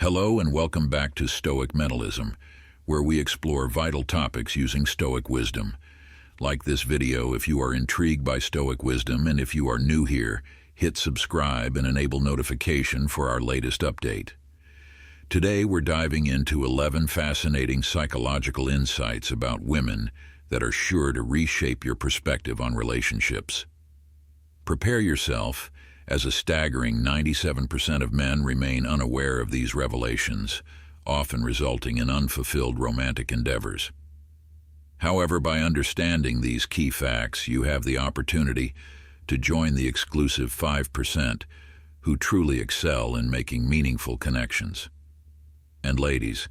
Hello and welcome back to Stoic Mentalism, where we explore vital topics using Stoic wisdom. Like this video if you are intrigued by Stoic wisdom, and if you are new here, hit subscribe and enable notification for our latest update. Today we're diving into 11 fascinating psychological insights about women that are sure to reshape your perspective on relationships. Prepare yourself, as a staggering 97% of men remain unaware of these revelations, often resulting in unfulfilled romantic endeavors. However, by understanding these key facts, you have the opportunity to join the exclusive 5% who truly excel in making meaningful connections. And ladies,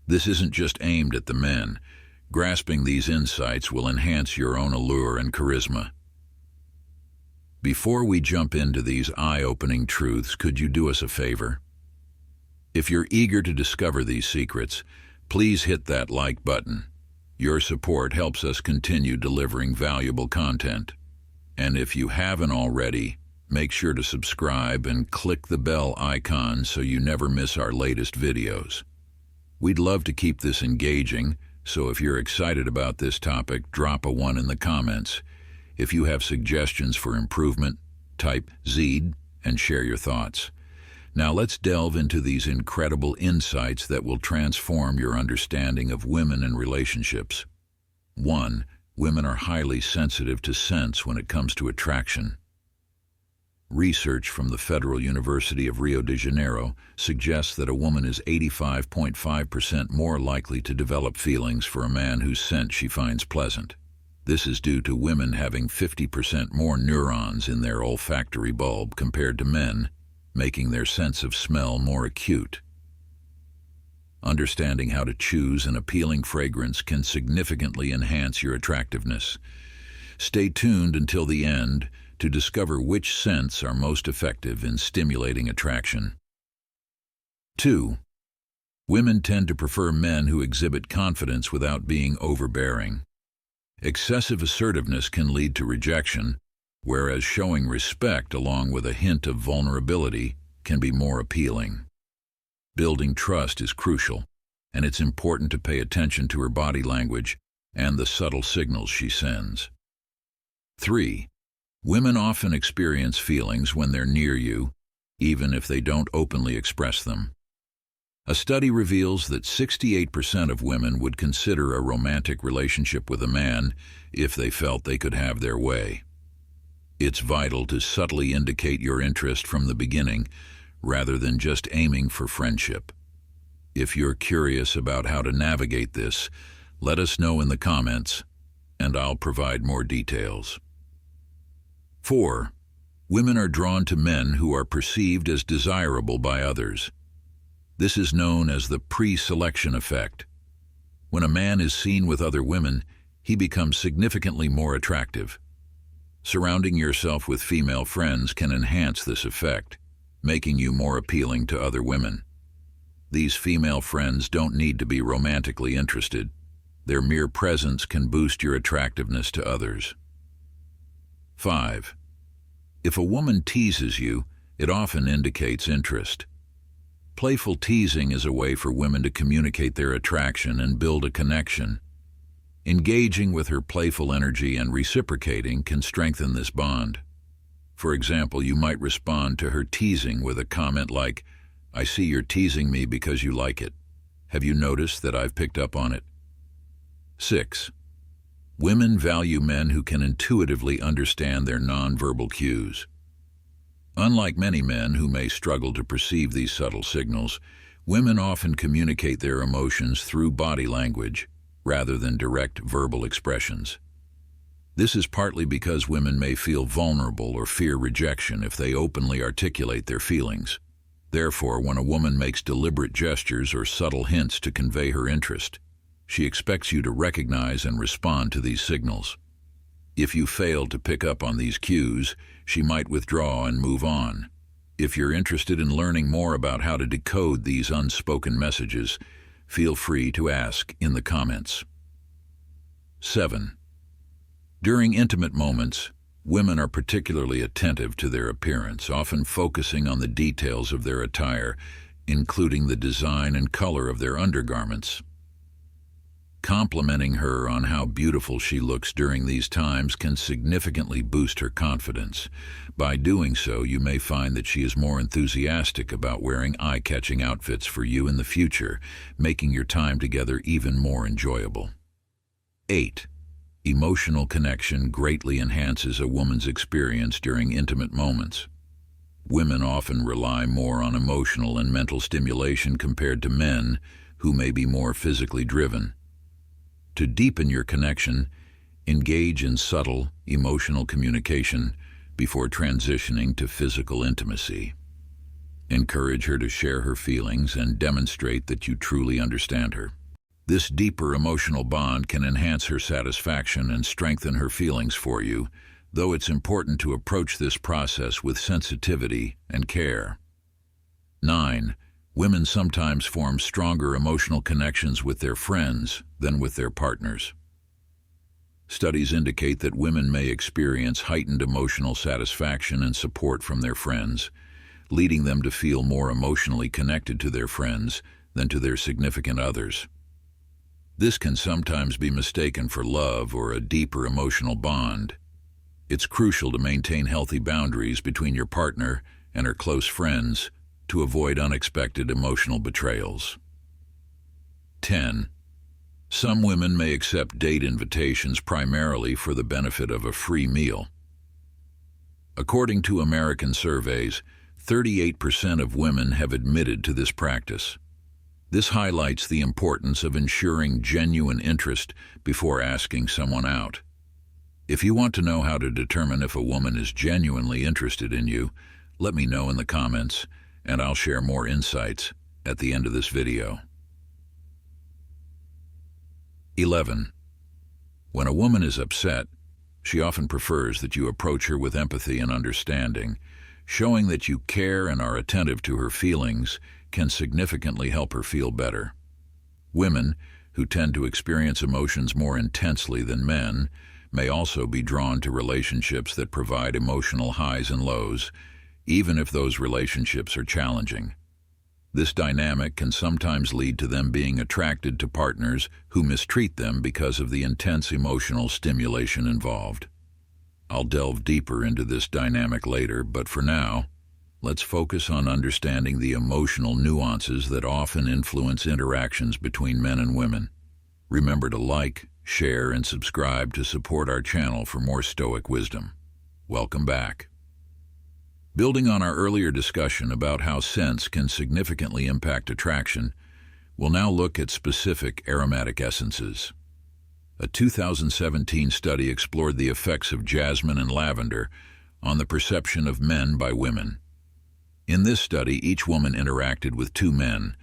this isn't just aimed at the men. Grasping these insights will enhance your own allure and charisma. Before we jump into these eye-opening truths, could you do us a favor? If you're eager to discover these secrets, please hit that like button. Your support helps us continue delivering valuable content. And if you haven't already, make sure to subscribe and click the bell icon so you never miss our latest videos. We'd love to keep this engaging, so if you're excited about this topic, drop a 1 in the comments. If you have suggestions for improvement, type Z and share your thoughts. Now let's delve into these incredible insights that will transform your understanding of women and relationships. 1. Women are highly sensitive to sense when it comes to attraction. Research from the Federal University of Rio de Janeiro suggests that a woman is 85.5% more likely to develop feelings for a man whose scent she finds pleasant. This is due to women having 50% more neurons in their olfactory bulb compared to men, making their sense of smell more acute. Understanding how to choose an appealing fragrance can significantly enhance your attractiveness. Stay tuned until the end to discover which scents are most effective in stimulating attraction. 2. Women tend to prefer men who exhibit confidence without being overbearing. Excessive assertiveness can lead to rejection, whereas showing respect along with a hint of vulnerability can be more appealing. Building trust is crucial, and it's important to pay attention to her body language and the subtle signals she sends. 3. Women often experience feelings when they're near you, even if they don't openly express them. A study reveals that 68% of women would consider a romantic relationship with a man if they felt they could have their way. It's vital to subtly indicate your interest from the beginning, rather than just aiming for friendship. If you're curious about how to navigate this, let us know in the comments, and I'll provide more details. 4. Women are drawn to men who are perceived as desirable by others. This is known as the pre-selection effect. When a man is seen with other women, he becomes significantly more attractive. Surrounding yourself with female friends can enhance this effect, making you more appealing to other women. These female friends don't need to be romantically interested. Their mere presence can boost your attractiveness to others. 5. If a woman teases you, it often indicates interest. Playful teasing is a way for women to communicate their attraction and build a connection. Engaging with her playful energy and reciprocating can strengthen this bond. For example, you might respond to her teasing with a comment like, "I see you're teasing me because you like it. Have you noticed that I've picked up on it?" 6. Women value men who can intuitively understand their nonverbal cues. Unlike many men who may struggle to perceive these subtle signals, women often communicate their emotions through body language, rather than direct verbal expressions. This is partly because women may feel vulnerable or fear rejection if they openly articulate their feelings. Therefore, when a woman makes deliberate gestures or subtle hints to convey her interest, she expects you to recognize and respond to these signals. If you fail to pick up on these cues, she might withdraw and move on. If you're interested in learning more about how to decode these unspoken messages, feel free to ask in the comments. 7. During intimate moments, women are particularly attentive to their appearance, often focusing on the details of their attire, including the design and color of their undergarments. Complimenting her on how beautiful she looks during these times can significantly boost her confidence. By doing so, you may find that she is more enthusiastic about wearing eye-catching outfits for you in the future, making your time together even more enjoyable. 8. Emotional connection greatly enhances a woman's experience during intimate moments. Women often rely more on emotional and mental stimulation compared to men, who may be more physically driven. To deepen your connection, engage in subtle, emotional communication before transitioning to physical intimacy. Encourage her to share her feelings and demonstrate that you truly understand her. This deeper emotional bond can enhance her satisfaction and strengthen her feelings for you, though it's important to approach this process with sensitivity and care. 9. Women sometimes form stronger emotional connections with their friends than with their partners. Studies indicate that women may experience heightened emotional satisfaction and support from their friends, leading them to feel more emotionally connected to their friends than to their significant others. This can sometimes be mistaken for love or a deeper emotional bond. It's crucial to maintain healthy boundaries between your partner and her close friends to avoid unexpected emotional betrayals. 10. Some women may accept date invitations primarily for the benefit of a free meal. According to American surveys, 38% of women have admitted to this practice. This highlights the importance of ensuring genuine interest before asking someone out. If you want to know how to determine if a woman is genuinely interested in you, let me know in the comments, and I'll share more insights at the end of this video. 11. When a woman is upset, she often prefers that you approach her with empathy and understanding. Showing that you care and are attentive to her feelings can significantly help her feel better. Women, who tend to experience emotions more intensely than men, may also be drawn to relationships that provide emotional highs and lows, even if those relationships are challenging. This dynamic can sometimes lead to them being attracted to partners who mistreat them because of the intense emotional stimulation involved. I'll delve deeper into this dynamic later, but for now, let's focus on understanding the emotional nuances that often influence interactions between men and women. Remember to like, share, and subscribe to support our channel for more Stoic wisdom. Welcome back. Building on our earlier discussion about how scents can significantly impact attraction, we'll now look at specific aromatic essences. A 2017 study explored the effects of jasmine and lavender on the perception of men by women. In this study, each woman interacted with two men,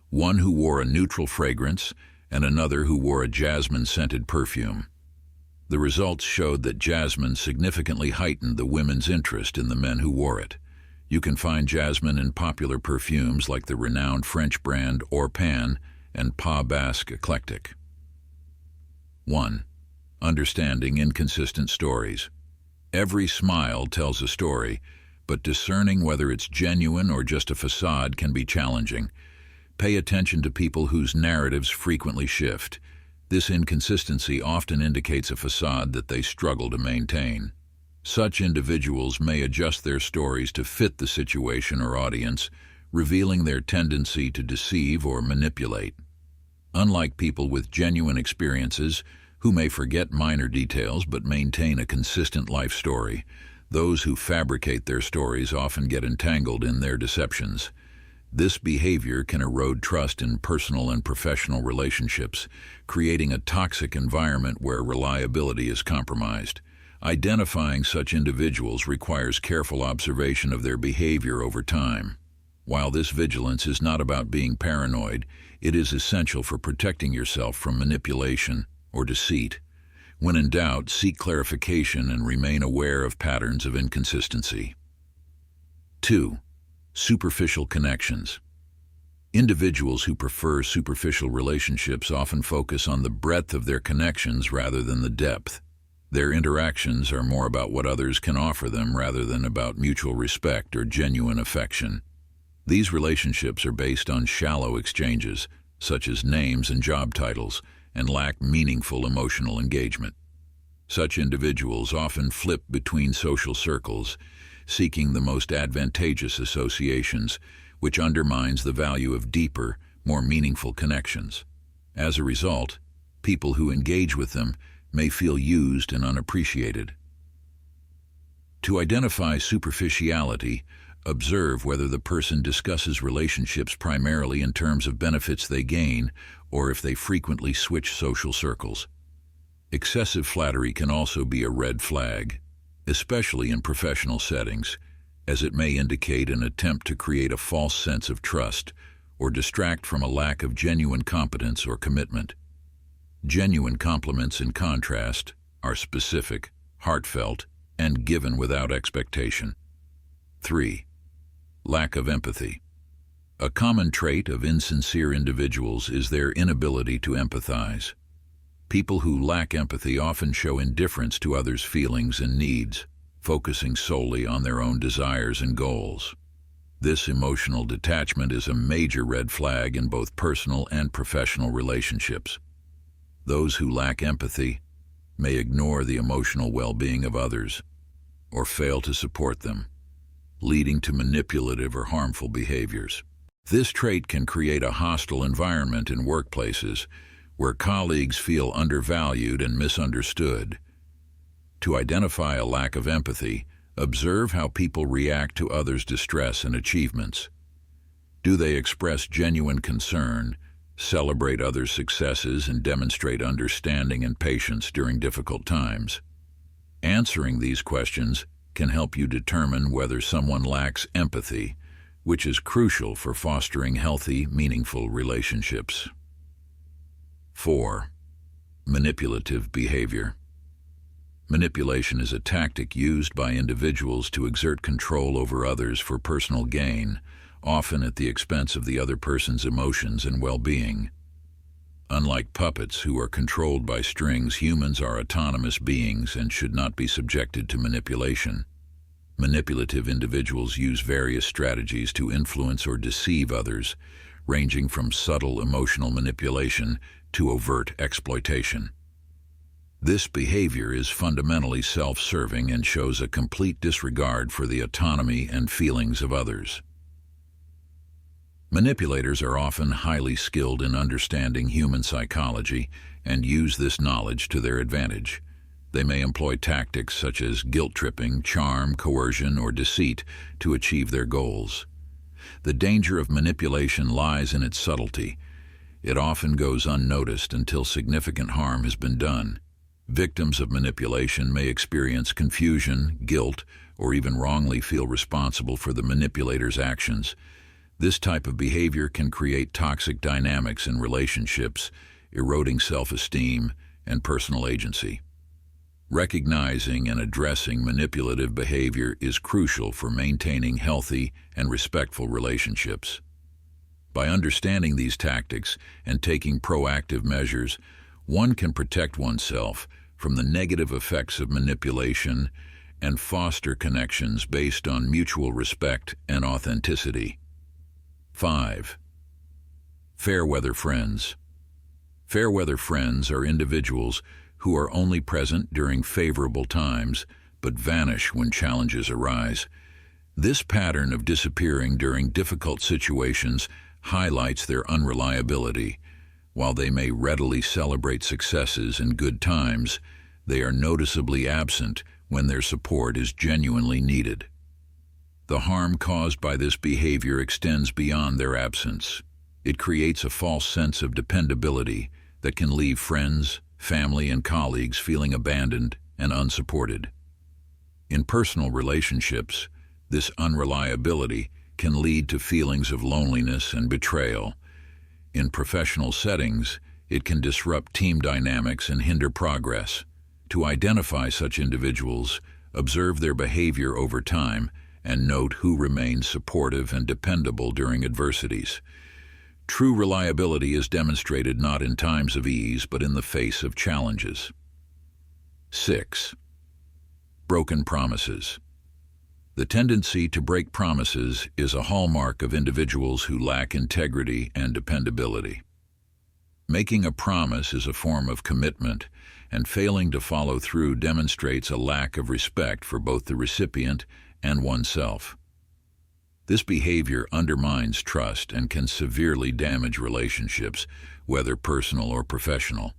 one who wore a neutral fragrance and another who wore a jasmine-scented perfume. The results showed that jasmine significantly heightened the women's interest in the men who wore it. You can find jasmine in popular perfumes like the renowned French brand Orpan and Pas Basque Eclectic. 1. Understanding inconsistent stories. Every smile tells a story, but discerning whether it's genuine or just a facade can be challenging. Pay attention to people whose narratives frequently shift. This inconsistency often indicates a facade that they struggle to maintain. Such individuals may adjust their stories to fit the situation or audience, revealing their tendency to deceive or manipulate. Unlike people with genuine experiences, who may forget minor details but maintain a consistent life story, those who fabricate their stories often get entangled in their deceptions. This behavior can erode trust in personal and professional relationships, creating a toxic environment where reliability is compromised. Identifying such individuals requires careful observation of their behavior over time. While this vigilance is not about being paranoid, it is essential for protecting yourself from manipulation or deceit. When in doubt, seek clarification and remain aware of patterns of inconsistency. 2. Superficial connections. Individuals who prefer superficial relationships often focus on the breadth of their connections rather than the depth. Their interactions are more about what others can offer them rather than about mutual respect or genuine affection. These relationships are based on shallow exchanges, such as names and job titles, and lack meaningful emotional engagement. Such individuals often flip between social circles, seeking the most advantageous associations, which undermines the value of deeper, more meaningful connections. As a result, people who engage with them may feel used and unappreciated. To identify superficiality, observe whether the person discusses relationships primarily in terms of benefits they gain or if they frequently switch social circles. Excessive flattery can also be a red flag, especially in professional settings, as it may indicate an attempt to create a false sense of trust or distract from a lack of genuine competence or commitment. Genuine compliments, in contrast, are specific, heartfelt, and given without expectation. 3. Lack of empathy. A common trait of insincere individuals is their inability to empathize. People who lack empathy often show indifference to others' feelings and needs, focusing solely on their own desires and goals. This emotional detachment is a major red flag in both personal and professional relationships. Those who lack empathy may ignore the emotional well-being of others or fail to support them, leading to manipulative or harmful behaviors. This trait can create a hostile environment in workplaces where colleagues feel undervalued and misunderstood. To identify a lack of empathy, observe how people react to others' distress and achievements. Do they express genuine concern, celebrate others' successes, and demonstrate understanding and patience during difficult times? Answering these questions can help you determine whether someone lacks empathy, which is crucial for fostering healthy, meaningful relationships. 4. Manipulative behavior. Manipulation is a tactic used by individuals to exert control over others for personal gain, often at the expense of the other person's emotions and well-being. Unlike puppets who are controlled by strings, humans are autonomous beings and should not be subjected to manipulation. Manipulative individuals use various strategies to influence or deceive others, ranging from subtle emotional manipulation to overt exploitation. This behavior is fundamentally self-serving and shows a complete disregard for the autonomy and feelings of others. Manipulators are often highly skilled in understanding human psychology and use this knowledge to their advantage. They may employ tactics such as guilt-tripping, charm, coercion, or deceit to achieve their goals. The danger of manipulation lies in its subtlety. It often goes unnoticed until significant harm has been done. Victims of manipulation may experience confusion, guilt, or even wrongly feel responsible for the manipulator's actions. This type of behavior can create toxic dynamics in relationships, eroding self-esteem and personal agency. Recognizing and addressing manipulative behavior is crucial for maintaining healthy and respectful relationships. By understanding these tactics and taking proactive measures, one can protect oneself from the negative effects of manipulation and foster connections based on mutual respect and authenticity. 5. Fair-weather friends. Fair-weather friends are individuals who are only present during favorable times but vanish when challenges arise. This pattern of disappearing during difficult situations highlights their unreliability. While they may readily celebrate successes in good times, they are noticeably absent when their support is genuinely needed. The harm caused by this behavior extends beyond their absence. It creates a false sense of dependability that can leave friends, family, and colleagues feeling abandoned and unsupported. In personal relationships, this unreliability can lead to feelings of loneliness and betrayal. In professional settings, it can disrupt team dynamics and hinder progress. To identify such individuals, observe their behavior over time and note who remains supportive and dependable during adversities. True reliability is demonstrated not in times of ease, but in the face of challenges. 6. Broken promises. The tendency to break promises is a hallmark of individuals who lack integrity and dependability. Making a promise is a form of commitment, and failing to follow through demonstrates a lack of respect for both the recipient and oneself. This behavior undermines trust and can severely damage relationships, whether personal or professional.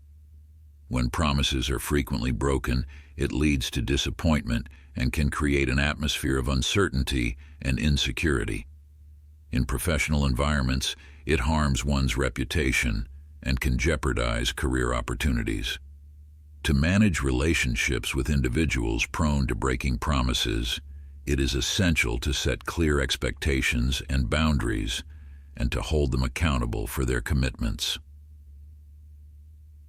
When promises are frequently broken, it leads to disappointment and can create an atmosphere of uncertainty and insecurity. In professional environments, it harms one's reputation and can jeopardize career opportunities. To manage relationships with individuals prone to breaking promises, it is essential to set clear expectations and boundaries and to hold them accountable for their commitments.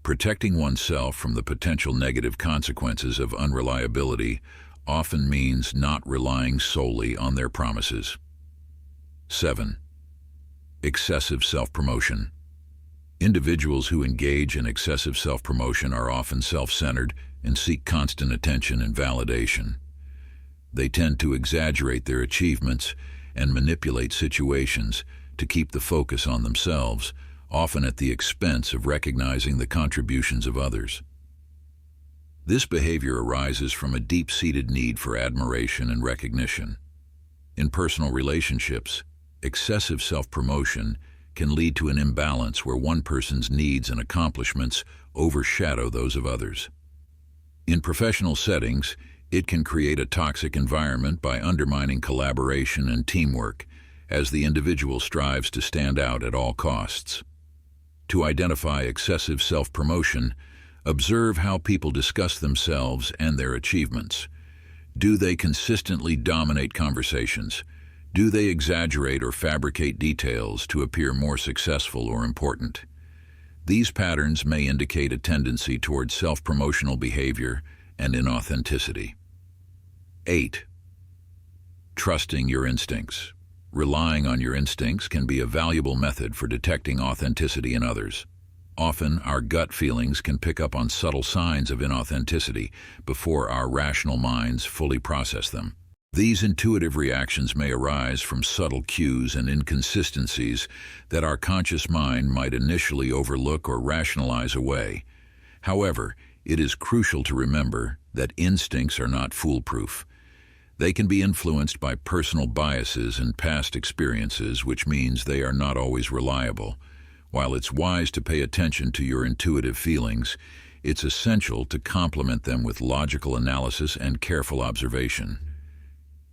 Protecting oneself from the potential negative consequences of unreliability often means not relying solely on their promises. 7. Excessive self-promotion. Individuals who engage in excessive self-promotion are often self-centered and seek constant attention and validation. They tend to exaggerate their achievements and manipulate situations to keep the focus on themselves, often at the expense of recognizing the contributions of others. This behavior arises from a deep-seated need for admiration and recognition. In personal relationships, excessive self-promotion can lead to an imbalance where one person's needs and accomplishments overshadow those of others. In professional settings, it can create a toxic environment by undermining collaboration and teamwork as the individual strives to stand out at all costs. To identify excessive self-promotion, observe how people discuss themselves and their achievements. Do they consistently dominate conversations? Do they exaggerate or fabricate details to appear more successful or important? These patterns may indicate a tendency toward self-promotional behavior and inauthenticity. 8. Trusting your instincts. Relying on your instincts can be a valuable method for detecting authenticity in others. Often, our gut feelings can pick up on subtle signs of inauthenticity before our rational minds fully process them. These intuitive reactions may arise from subtle cues and inconsistencies that our conscious mind might initially overlook or rationalize away. However, it is crucial to remember that instincts are not foolproof. They can be influenced by personal biases and past experiences, which means they are not always reliable. While it's wise to pay attention to your intuitive feelings, it's essential to complement them with logical analysis and careful observation.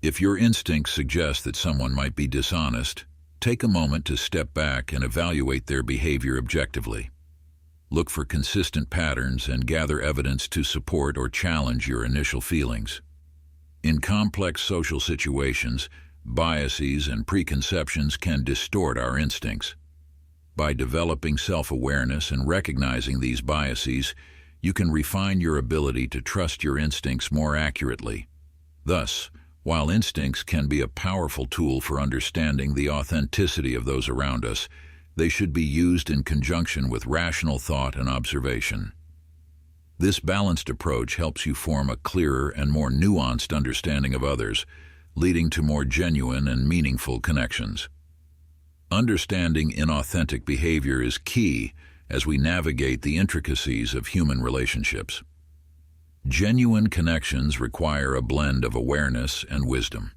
If your instincts suggest that someone might be dishonest, take a moment to step back and evaluate their behavior objectively. Look for consistent patterns and gather evidence to support or challenge your initial feelings. In complex social situations, biases and preconceptions can distort our instincts. By developing self-awareness and recognizing these biases, you can refine your ability to trust your instincts more accurately. Thus, while instincts can be a powerful tool for understanding the authenticity of those around us, they should be used in conjunction with rational thought and observation. This balanced approach helps you form a clearer and more nuanced understanding of others, leading to more genuine and meaningful connections. Understanding inauthentic behavior is key as we navigate the intricacies of human relationships. Genuine connections require a blend of awareness and wisdom.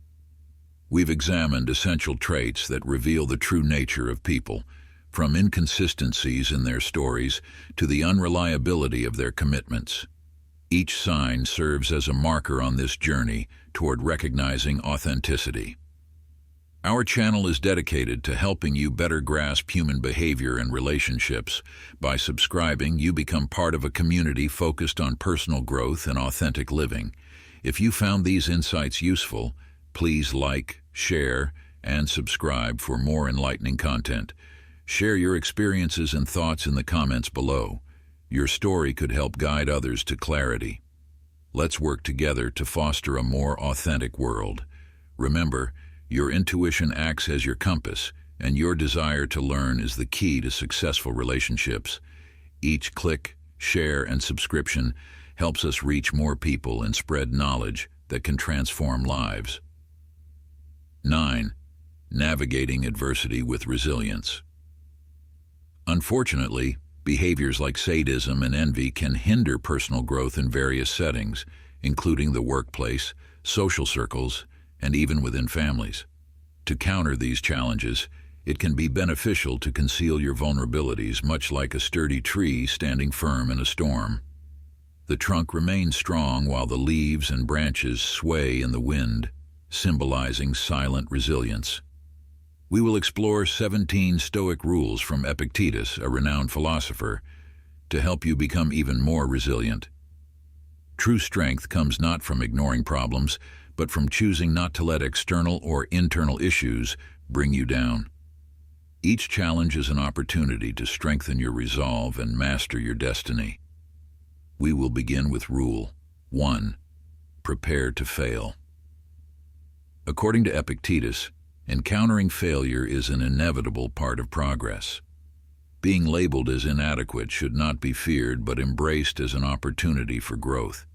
We've examined essential traits that reveal the true nature of people, from inconsistencies in their stories to the unreliability of their commitments. Each sign serves as a marker on this journey toward recognizing authenticity. Our channel is dedicated to helping you better grasp human behavior and relationships. By subscribing, you become part of a community focused on personal growth and authentic living. If you found these insights useful, please like, share, and subscribe for more enlightening content. Share your experiences and thoughts in the comments below. Your story could help guide others to clarity. Let's work together to foster a more authentic world. Remember, your intuition acts as your compass, and your desire to learn is the key to successful relationships. Each click, share, and subscription helps us reach more people and spread knowledge that can transform lives. 9. Navigating adversity with resilience. Unfortunately, behaviors like sadism and envy can hinder personal growth in various settings, including the workplace, social circles, and even within families. To counter these challenges, it can be beneficial to conceal your vulnerabilities, much like a sturdy tree standing firm in a storm. The trunk remains strong while the leaves and branches sway in the wind, symbolizing silent resilience. We will explore 17 Stoic rules from Epictetus, a renowned philosopher, to help you become even more resilient. True strength comes not from ignoring problems, but from choosing not to let external or internal issues bring you down. Each challenge is an opportunity to strengthen your resolve and master your destiny. We will begin with Rule 1. Prepare to fail. According to Epictetus, encountering failure is an inevitable part of progress. Being labeled as inadequate should not be feared but embraced as an opportunity for growth.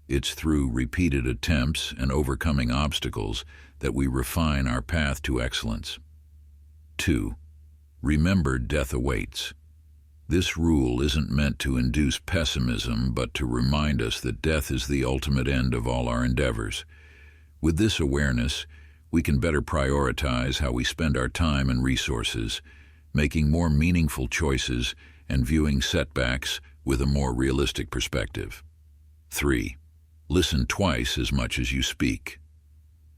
It's through repeated attempts and overcoming obstacles that we refine our path to excellence. 2. Remember, death awaits. This rule isn't meant to induce pessimism, but to remind us that death is the ultimate end of all our endeavors. With this awareness, we can better prioritize how we spend our time and resources, making more meaningful choices and viewing setbacks with a more realistic perspective. 3. Listen twice as much as you speak.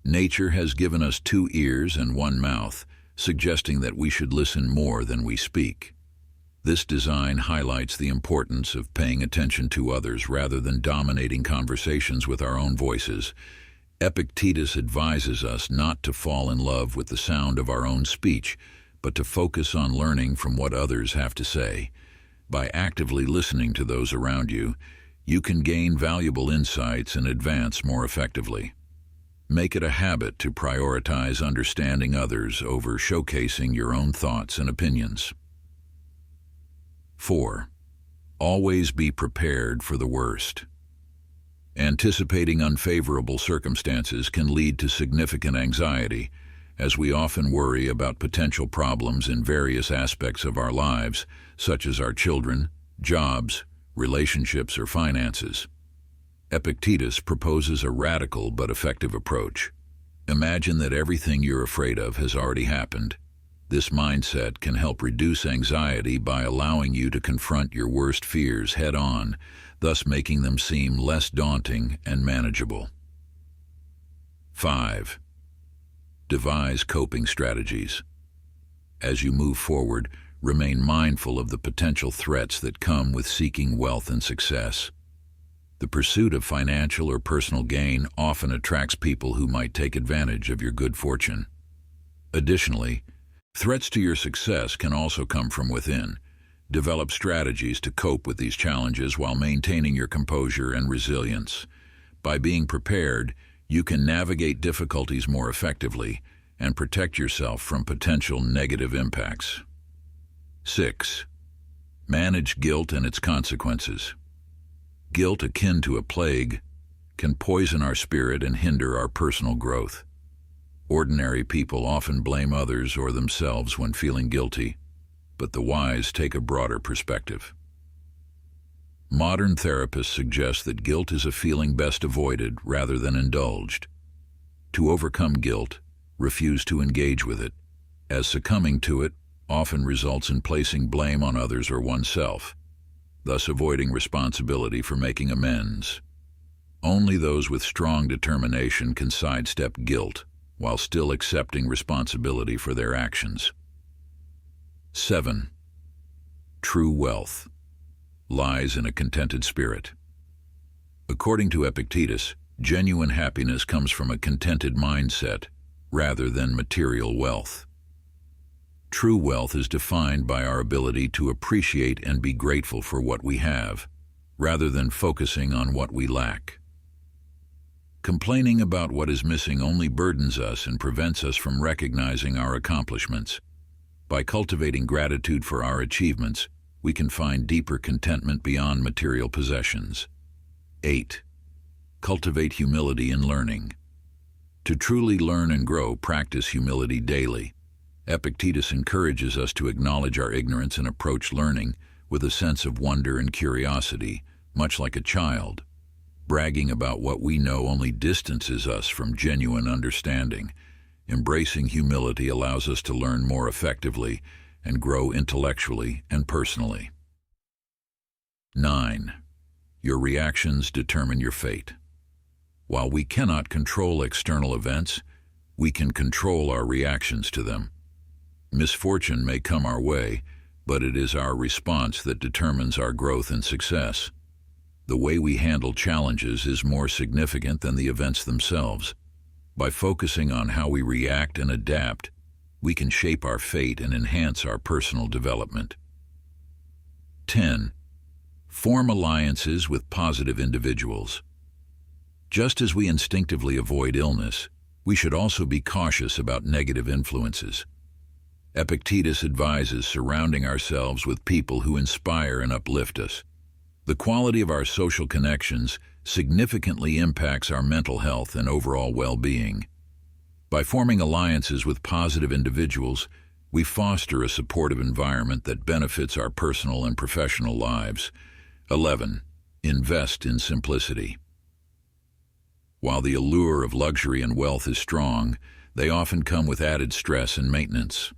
Nature has given us 2 ears and 1 mouth, suggesting that we should listen more than we speak. This design highlights the importance of paying attention to others rather than dominating conversations with our own voices. Epictetus advises us not to fall in love with the sound of our own speech, but to focus on learning from what others have to say. By actively listening to those around you, you can gain valuable insights and advance more effectively. Make it a habit to prioritize understanding others over showcasing your own thoughts and opinions. 4. Always be prepared for the worst. Anticipating unfavorable circumstances can lead to significant anxiety, as we often worry about potential problems in various aspects of our lives, such as our children, jobs, relationships, or finances. Epictetus proposes a radical but effective approach. Imagine that everything you're afraid of has already happened. This mindset can help reduce anxiety by allowing you to confront your worst fears head-on, thus making them seem less daunting and manageable. 5. Devise coping strategies. As you move forward, remain mindful of the potential threats that come with seeking wealth and success. The pursuit of financial or personal gain often attracts people who might take advantage of your good fortune. Additionally, threats to your success can also come from within. Develop strategies to cope with these challenges while maintaining your composure and resilience. By being prepared, you can navigate difficulties more effectively and protect yourself from potential negative impacts. 6. Manage guilt and its consequences. Guilt, akin to a plague, can poison our spirit and hinder our personal growth. Ordinary people often blame others or themselves when feeling guilty, but the wise take a broader perspective. Modern therapists suggest that guilt is a feeling best avoided rather than indulged. To overcome guilt, refuse to engage with it, as succumbing to it often results in placing blame on others or oneself, thus avoiding responsibility for making amends. Only those with strong determination can sidestep guilt while still accepting responsibility for their actions. 7. True wealth lies in a contented spirit. According to Epictetus, genuine happiness comes from a contented mindset rather than material wealth. True wealth is defined by our ability to appreciate and be grateful for what we have, rather than focusing on what we lack. Complaining about what is missing only burdens us and prevents us from recognizing our accomplishments. By cultivating gratitude for our achievements, we can find deeper contentment beyond material possessions. 8. Cultivate humility in learning. To truly learn and grow, practice humility daily. Epictetus encourages us to acknowledge our ignorance and approach learning with a sense of wonder and curiosity, much like a child. Bragging about what we know only distances us from genuine understanding. Embracing humility allows us to learn more effectively and grow intellectually and personally. 9. Your reactions determine your fate. While we cannot control external events, we can control our reactions to them. Misfortune may come our way, but it is our response that determines our growth and success. The way we handle challenges is more significant than the events themselves. By focusing on how we react and adapt, we can shape our fate and enhance our personal development. 10. Form alliances with positive individuals. Just as we instinctively avoid illness, we should also be cautious about negative influences. Epictetus advises surrounding ourselves with people who inspire and uplift us. The quality of our social connections significantly impacts our mental health and overall well-being. By forming alliances with positive individuals, we foster a supportive environment that benefits our personal and professional lives. 11. Invest in simplicity. While the allure of luxury and wealth is strong, they often come with added stress and maintenance.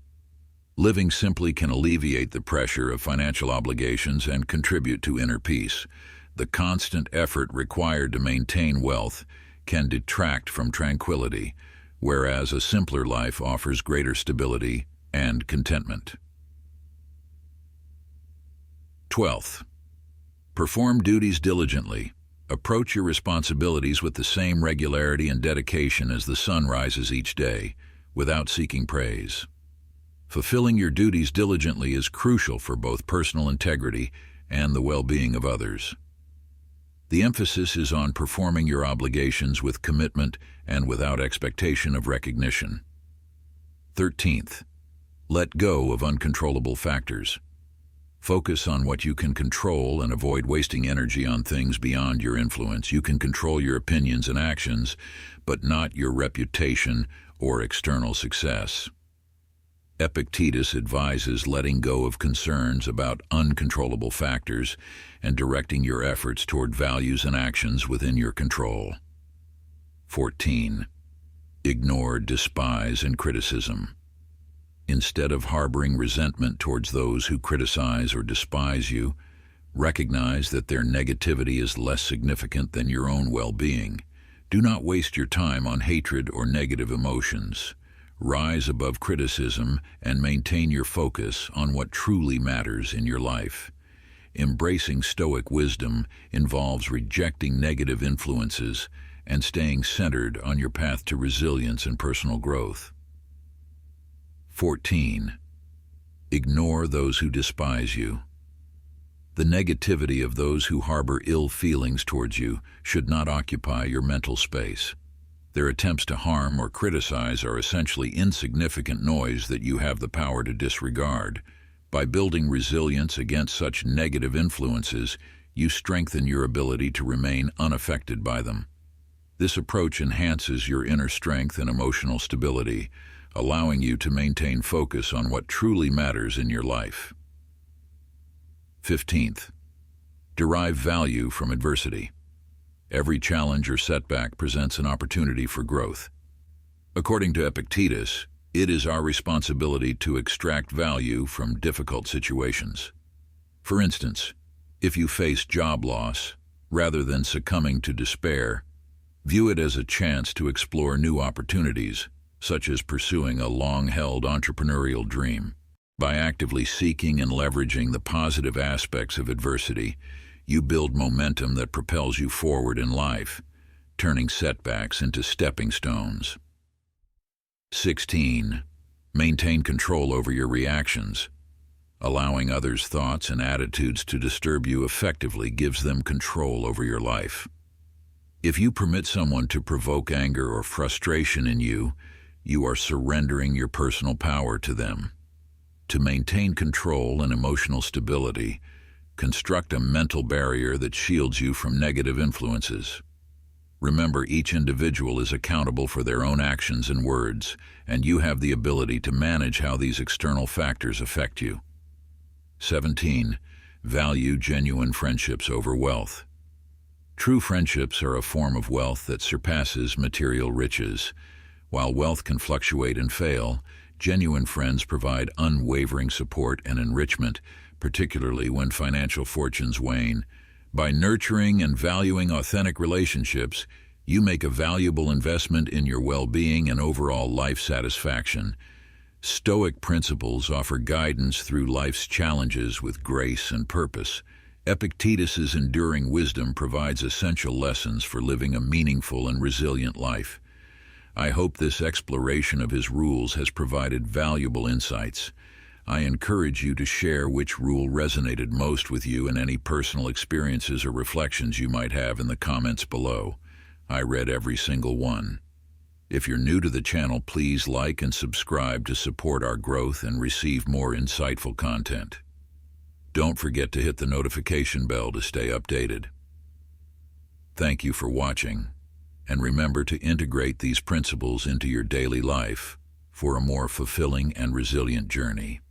Living simply can alleviate the pressure of financial obligations and contribute to inner peace. The constant effort required to maintain wealth can detract from tranquility, whereas a simpler life offers greater stability and contentment. 12th. Perform duties diligently. Approach your responsibilities with the same regularity and dedication as the sun rises each day, without seeking praise. Fulfilling your duties diligently is crucial for both personal integrity and the well-being of others. The emphasis is on performing your obligations with commitment and without expectation of recognition. 13th. Let go of uncontrollable factors. Focus on what you can control and avoid wasting energy on things beyond your influence. You can control your opinions and actions, but not your reputation or external success. Epictetus advises letting go of concerns about uncontrollable factors and directing your efforts toward values and actions within your control. 14. Ignore, despise, and criticism. Instead of harboring resentment towards those who criticize or despise you, recognize that their negativity is less significant than your own well-being. Do not waste your time on hatred or negative emotions. Rise above criticism and maintain your focus on what truly matters in your life. Embracing stoic wisdom involves rejecting negative influences and staying centered on your path to resilience and personal growth. 14. Ignore those who despise you. The negativity of those who harbor ill feelings towards you should not occupy your mental space. Their attempts to harm or criticize are essentially insignificant noise that you have the power to disregard. By building resilience against such negative influences, you strengthen your ability to remain unaffected by them. This approach enhances your inner strength and emotional stability, allowing you to maintain focus on what truly matters in your life. 15th. Derive value from adversity. Every challenge or setback presents an opportunity for growth. According to Epictetus, it is our responsibility to extract value from difficult situations. For instance, if you face job loss, rather than succumbing to despair, view it as a chance to explore new opportunities, such as pursuing a long-held entrepreneurial dream. By actively seeking and leveraging the positive aspects of adversity, you build momentum that propels you forward in life, turning setbacks into stepping stones. 16. Maintain control over your reactions. Allowing others' thoughts and attitudes to disturb you effectively gives them control over your life. If you permit someone to provoke anger or frustration in you, you are surrendering your personal power to them. To maintain control and emotional stability, construct a mental barrier that shields you from negative influences. Remember, each individual is accountable for their own actions and words, and you have the ability to manage how these external factors affect you. 17. Value genuine friendships over wealth. True friendships are a form of wealth that surpasses material riches. While wealth can fluctuate and fail, genuine friends provide unwavering support and enrichment, particularly when financial fortunes wane. By nurturing and valuing authentic relationships, you make a valuable investment in your well-being and overall life satisfaction. Stoic principles offer guidance through life's challenges with grace and purpose. Epictetus's enduring wisdom provides essential lessons for living a meaningful and resilient life. I hope this exploration of his rules has provided valuable insights. I encourage you to share which rule resonated most with you and any personal experiences or reflections you might have in the comments below. I read every single one. If you're new to the channel, please like and subscribe to support our growth and receive more insightful content. Don't forget to hit the notification bell to stay updated. Thank you for watching, and remember to integrate these principles into your daily life for a more fulfilling and resilient journey.